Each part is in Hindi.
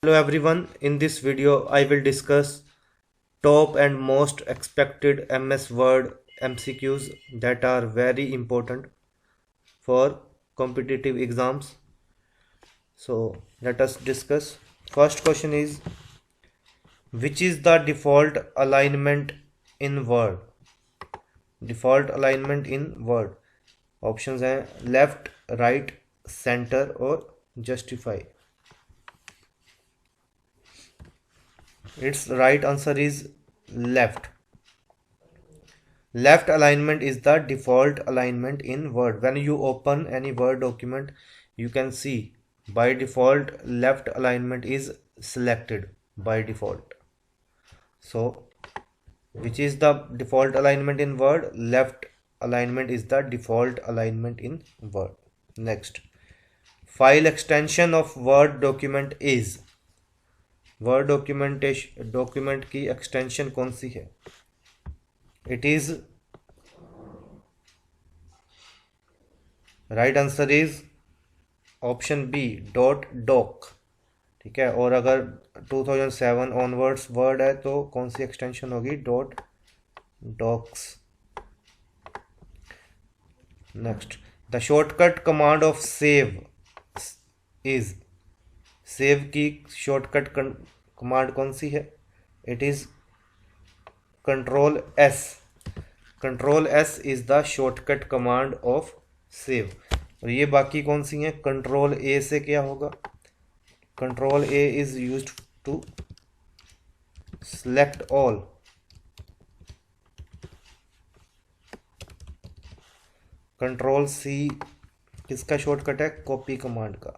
Hello everyone, in this video I will discuss top and most expected MS Word MCQs that are very important for competitive exams. So let us discuss. First question is, which is the default alignment in Word? Default alignment in Word. Options हैं left, right, center और justify. Its right answer is left. Left alignment is the default alignment in Word. When you open any Word document, you can see by default left alignment is selected by default. So, which is the default alignment in Word? Left alignment is the default alignment in Word. Next, file extension of Word document is. Word document की एक्सटेंशन कौन सी है? It is right answer is option B dot doc. ठीक है, और अगर 2007 ऑनवर्ड्स वर्ड है तो कौन सी एक्सटेंशन होगी? Dot docx. Next, the shortcut command of save is. Save की शॉर्टकट कमांड कौन सी है? It is control S. Control S is the shortcut command of save. और ये बाकी कौन सी हैं? कंट्रोल ए से क्या होगा? Control A is used to select all. Control C किसका शॉर्टकट है? कॉपी कमांड का.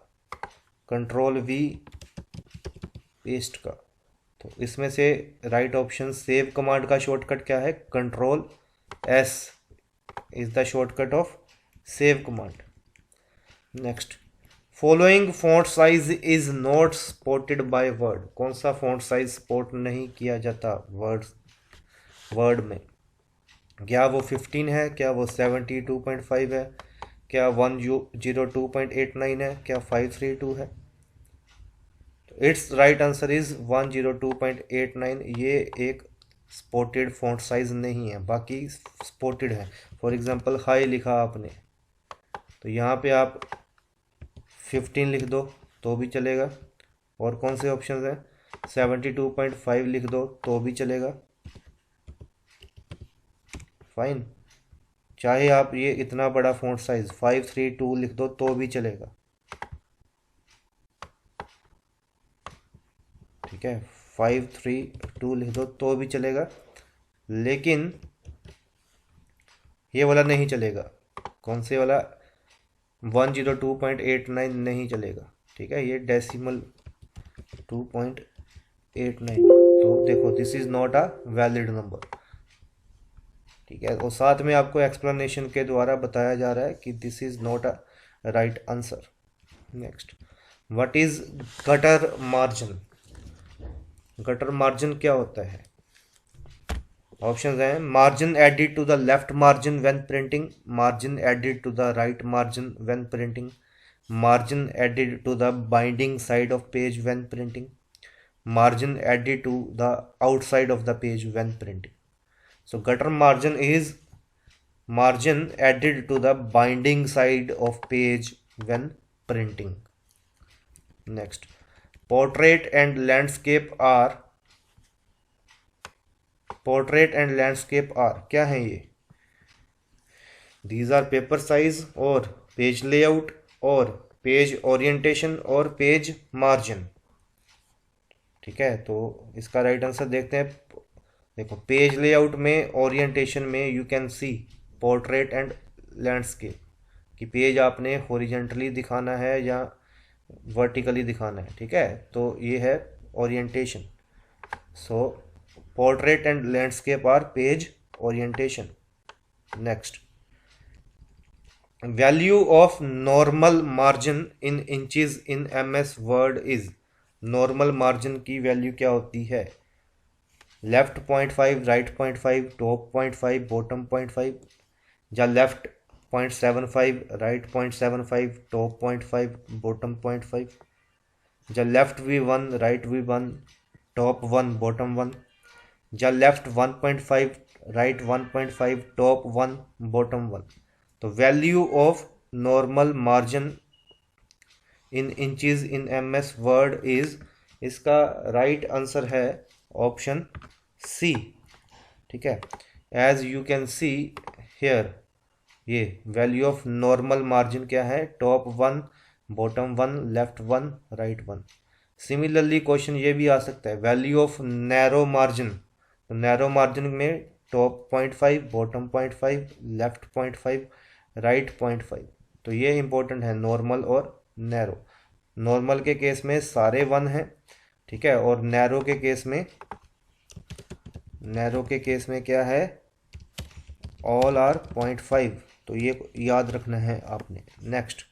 कंट्रोल वी पेस्ट का. तो इसमें से राइट ऑप्शन सेव कमांड का शॉर्टकट क्या है? Control S is the shortcut of save command. Next, following font size is not supported by Word. कौन सा फॉन्ट साइज सपोर्ट नहीं किया जाता वर्ड में? क्या वो 15 है? क्या वो 72.5 है? क्या 102.89 है? क्या 532 है? It's right answer is 102.89. ये एक सपोर्टेड फॉन्ट साइज नहीं है, बाकी सपोर्टेड है. फॉर एग्जांपल हाई लिखा आपने तो यहाँ पे आप 15 लिख दो तो भी चलेगा. और कौन से ऑप्शन हैं? 72.5 लिख दो तो भी चलेगा. फाइन. चाहे आप ये इतना बड़ा फॉन्ट साइज 532 लिख दो तो भी चलेगा. ठीक है, 532 लिख दो तो भी चलेगा, लेकिन ये वाला नहीं चलेगा. कौन से वाला? 102.89 नहीं चलेगा. ठीक है, ये डेसिमल 2.89. तो देखो, this is not a valid number. ठीक है, और साथ में आपको एक्सप्लेनेशन के द्वारा बताया जा रहा है कि this is not a right answer. Next, what is gutter margin? Gutter margin क्या होता है? ऑप्शंस हैं margin added to the left margin when printing, margin added to the right margin when printing, margin added to the binding side of page when printing, margin added to the outside of the page when printing. So gutter margin is margin added to the binding side of page when printing. Next, portrait and landscape are क्या है ये? These are paper size और page layout और page orientation और page margin. ठीक है, तो इसका राइट आंसर देखते हैं. देखो, पेज लेआउट में, ओरिएंटेशन में you can C portrait and landscape कि पेज आपने हॉरिजेंटली दिखाना है या वर्टिकली दिखाना है. ठीक है, तो ये है orientation. So portrait and landscape are page orientation. Next, value of normal margin in inches in MS Word is. Normal margin की वैल्यू क्या होती है? लेफ्ट 0.5, राइट 0.5, टॉप 0.5, बॉटम 0.5, या लेफ्ट 0.75, राइट 0.75, टॉप 0.5, बॉटम 0.5. ਜਾਂ left v1 right v1 top 1 bottom 1 ਜਾਂ left 1.5 right 1.5 top 1 bottom 1। तो value of normal margin in inches in MS Word is, इसका राइट आंसर है ऑप्शन सी। ठीक है, as you can see here, ये वैल्यू ऑफ नॉर्मल मार्जिन क्या है, top 1 bottom 1 left 1 right 1। Similarly question ये भी आ सकता है, वैल्यू ऑफ नैरो मार्जिन, तो नैरो मार्जिन में टॉप 0.5 बॉटम 0.5 लेफ्ट 0.5 राइट 0.5। तो ये इंपॉर्टेंट है नॉर्मल और नैरो। नॉर्मल के केस में सारे 1 हैं, ठीक है, और नैरो के केस में क्या है, ऑल आर 0.5। तो ये याद रखना है आपने। Next,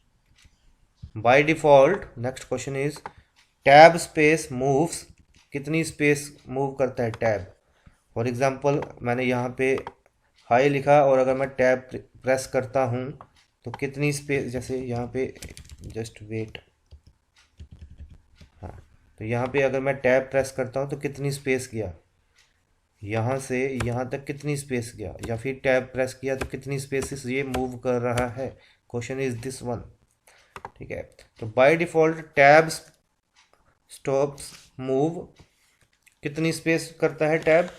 by default next question is tab space moves, कितनी स्पेस मूव करता है टैब। फॉर एग्जांपल मैंने यहाँ पे हाई लिखा और अगर मैं टैब प्रेस करता हूँ तो कितनी स्पेस, जैसे यहाँ पे जस्ट वेट, हाँ, तो यहाँ पे अगर मैं टैब प्रेस करता हूँ तो कितनी स्पेस गया, यहाँ से यहाँ तक कितनी स्पेस गया, या फिर टैब प्रेस किया तो कितनी स्पेसिस ये मूव कर रहा है। Question is this one. ठीक है, तो by default tab stops move, कितनी स्पेस करता है tab.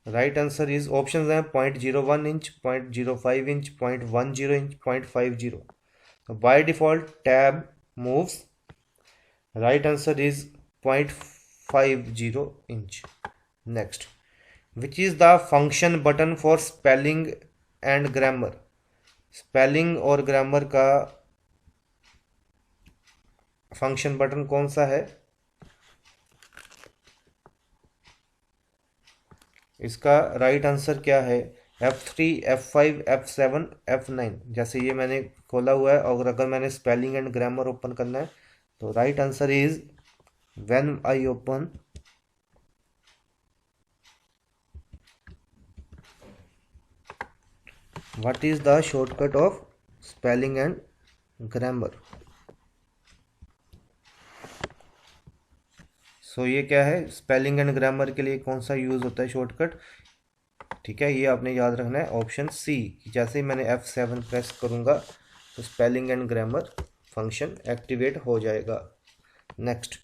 Right answer is, option हैं 0.01 इंच, 0.05 इंच, 0.10 इंच, 0.50। तो by default tab moves, right answer is 0.50 inch. Next, which is the function button for spelling and grammar. Spelling और ग्रामर का फंक्शन बटन कौन सा है, इसका राइट आंसर क्या है, F3 F5 F7 F9। जैसे ये मैंने खोला हुआ है और अगर मैंने स्पेलिंग एंड ग्रामर ओपन करना है तो right answer is when I open what is the shortcut of spelling and grammar. So ये क्या है, स्पेलिंग एंड ग्रामर के लिए कौन सा यूज होता है शॉर्टकट। ठीक है, ये आपने याद रखना है ऑप्शन सी। जैसे ही मैंने F7 प्रेस करूंगा तो spelling and grammar function activate हो जाएगा। Next,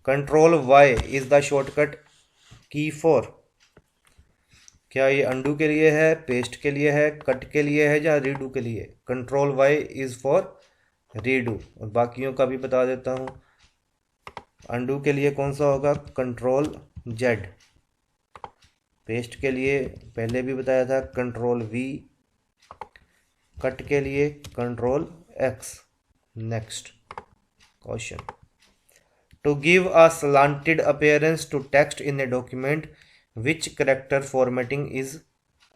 control Y is the shortcut key for. क्या ये अंडू के लिए है, पेस्ट के लिए है, कट के लिए है या रीडू के लिए। Control Y is for redo, और बाकियों का भी बता देता हूँ। अंडू के लिए कौन सा होगा, कंट्रोल जेड। पेस्ट के लिए पहले भी बताया था कंट्रोल वी। कट के लिए control X. Next question, to give a slanted appearance to text in a document which character formatting is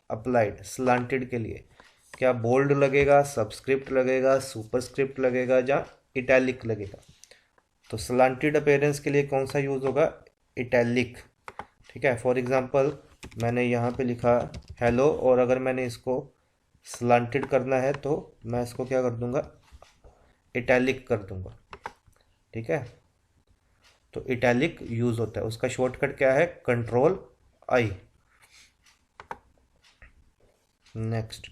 applied। slanted के लिए क्या बोल्ड लगेगा, सबस्क्रिप्ट लगेगा, सुपरस्क्रिप्ट लगेगा या इटैलिक लगेगा। तो slanted appearance के लिए कौन सा यूज होगा, इटैलिक। ठीक है, फॉर एग्जांपल मैंने यहाँ पे लिखा हेलो और अगर मैंने इसको slanted करना है तो मैं इसको क्या कर दूंगा, इटैलिक कर दूंगा। ठीक है, तो इटैलिक यूज होता है, उसका शॉर्टकट क्या है, control I. Next,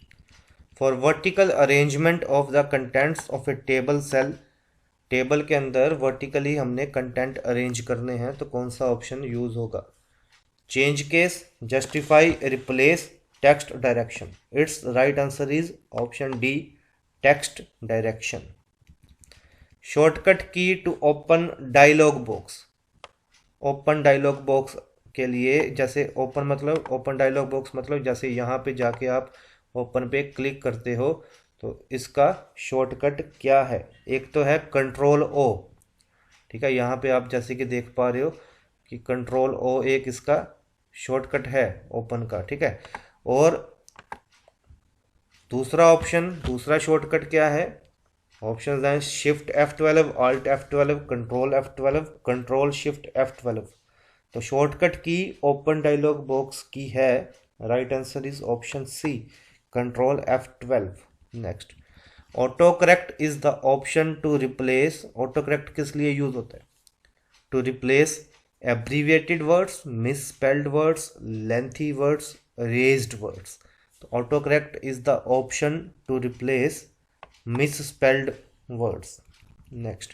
for vertical arrangement of the contents of a table cell. Table के अंदर वर्टिकली हमने कंटेंट अरेंज करने हैं तो कौन सा ऑप्शन यूज होगा, change case, justify, replace, text direction. It's right answer is option D, text direction. Shortcut key to open dialog box. Open dialog box के लिए, जैसे ओपन डायलॉग बॉक्स मतलब जैसे यहाँ पे जाके आप ओपन पे क्लिक करते हो तो इसका शॉर्टकट क्या है। एक तो है कंट्रोल ओ। ठीक है, यहाँ पे आप जैसे कि देख पा रहे हो कि कंट्रोल ओ एक इसका शॉर्टकट है ओपन का। ठीक है, और दूसरा शॉर्टकट क्या है, ऑप्शन हैं shift F12, alt F12, control F12, control shift F12। तो shortcut key open dialog box की है, right answer is option C, control F12। Next, auto correct is the option to replace, auto correct किस लिए यूज होता है? To replace abbreviated words, misspelled words, lengthy words, raised words. तो auto correct is the option to replace misspelled words. Next,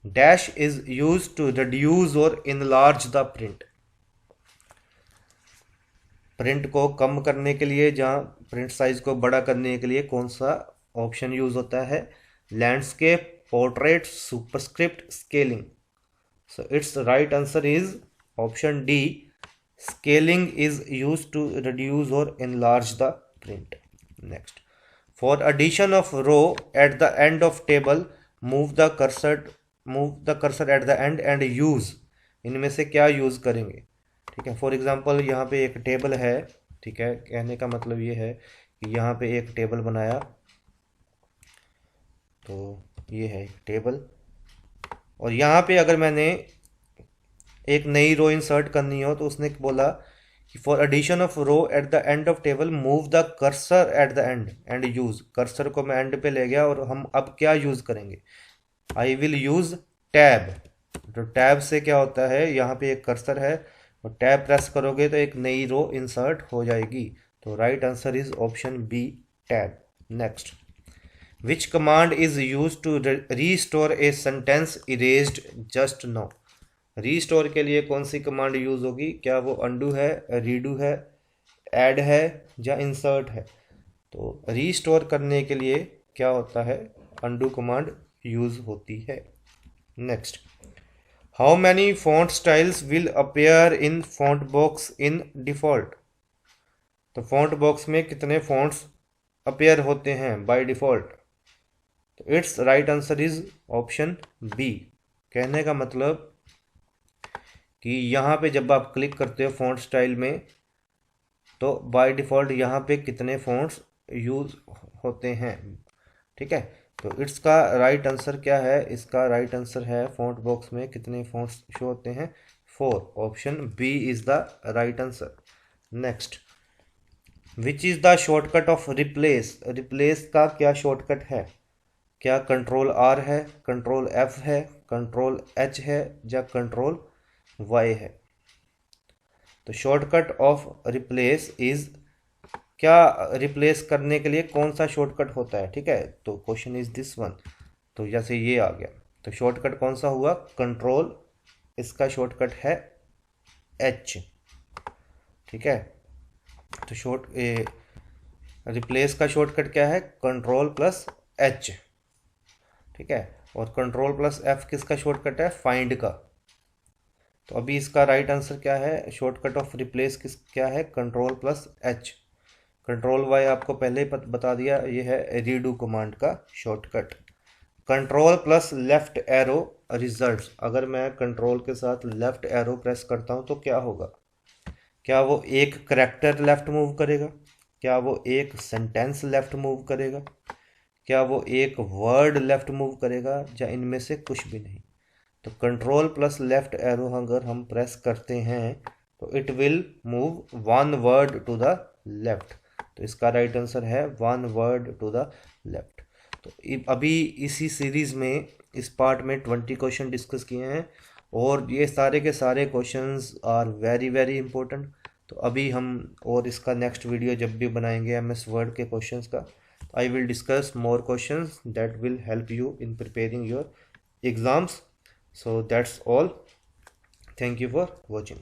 dash is use to reduce और इनलार्ज द प्रिंट। प्रिंट को कम करने के लिए, जहाँ प्रिंट साइज को बड़ा करने के लिए कौन सा ऑप्शन यूज होता है? Landscape, portrait, superscript, scaling. So it's right answer is option D, scaling is use to reduce और enlarge the print. Next, for addition of row at the end of table move the cursor at the end and use. इनमें से क्या यूज करेंगे? ठीक है, फॉर एग्जांपल यहाँ पे एक टेबल है, ठीक है, कहने का मतलब ये है कि यहाँ पे एक टेबल बनाया, तो ये है एक टेबल, और यहाँ पे अगर मैंने एक नई रो इंसर्ट करनी हो तो उसने बोला कि for addition of row at the end of table move the cursor at the end and use. Cursor को मैं एंड पे ले गया और हम अब क्या यूज करेंगे? I will use tab. तो टैब से क्या होता है, यहाँ पे एक कर्सर है और टैब प्रेस करोगे तो एक नई रो इंसर्ट हो जाएगी। तो right answer is option B, tab. Next, which command is use to restore a sentence erased just now. Restore के लिए कौन सी कमांड यूज होगी? क्या वो अंडू है, रीडू है, ऐड है या इंसर्ट है? तो रीस्टोर करने के लिए क्या होता है? अंडू कमांड यूज होती है। Next, how many font styles will appear in font box in default. तो फॉन्ट बॉक्स में कितने फॉन्ट्स अपेयर होते हैं बाय डिफॉल्ट? तो it's right answer is option B. कहने का मतलब कि यहाँ पे जब आप क्लिक करते हो फॉन्ट स्टाइल में तो बाय डिफ़ॉल्ट यहाँ पे कितने फॉन्ट्स यूज होते हैं। ठीक है, तो इट्स का राइट आंसर क्या है? इसका राइट आंसर है फॉन्ट बॉक्स में कितने फॉन्ट्स शो होते हैं? 4। Option B is the right answer. Next, which is the shortcut of replace. Replace का क्या शॉर्टकट है? क्या कंट्रोल आर है, कंट्रोल एफ है, कंट्रोल एच है या कंट्रोल वाई है? तो शॉर्टकट ऑफ रिप्लेस इज, क्या रिप्लेस करने के लिए कौन सा शॉर्टकट होता है? ठीक है, तो क्वेश्चन इज दिस वन। तो जैसे ये आ गया तो शॉर्टकट कौन सा हुआ? कंट्रोल, इसका शॉर्टकट है एच। ठीक है, तो रिप्लेस का शॉर्टकट क्या है? Control plus H. ठीक है, और कंट्रोल प्लस एफ किसका शॉर्टकट है? फाइंड का। तो अभी इसका राइट आंसर क्या है? शॉर्टकट ऑफ रिप्लेस क्या है? Control plus H. Control Y आपको पहले ही बता दिया, ये है रीडू कमांड का shortcut. Control plus left arrow results. अगर मैं कंट्रोल के साथ लेफ्ट एरो प्रेस करता हूँ तो क्या होगा? क्या वो एक करैक्टर लेफ्ट मूव करेगा? क्या वो एक सेंटेंस लेफ्ट मूव करेगा? क्या वो एक वर्ड लेफ्ट मूव करेगा? या इनमें से कुछ भी नहीं? तो कंट्रोल प्लस लेफ्ट एरो अगर हम प्रेस करते हैं तो it will move one word to the left. तो इसका राइट आंसर है one word to the left. तो अभी इसी सीरीज़ में इस पार्ट में 20 क्वेश्चन डिस्कस किए हैं और ये सारे के सारे questions are very very important. तो अभी हम और इसका नेक्स्ट वीडियो जब भी बनाएंगे MS वर्ड के क्वेश्चंस का, I will discuss more questions that will help you in preparing your exams. So that's all. Thank you for watching.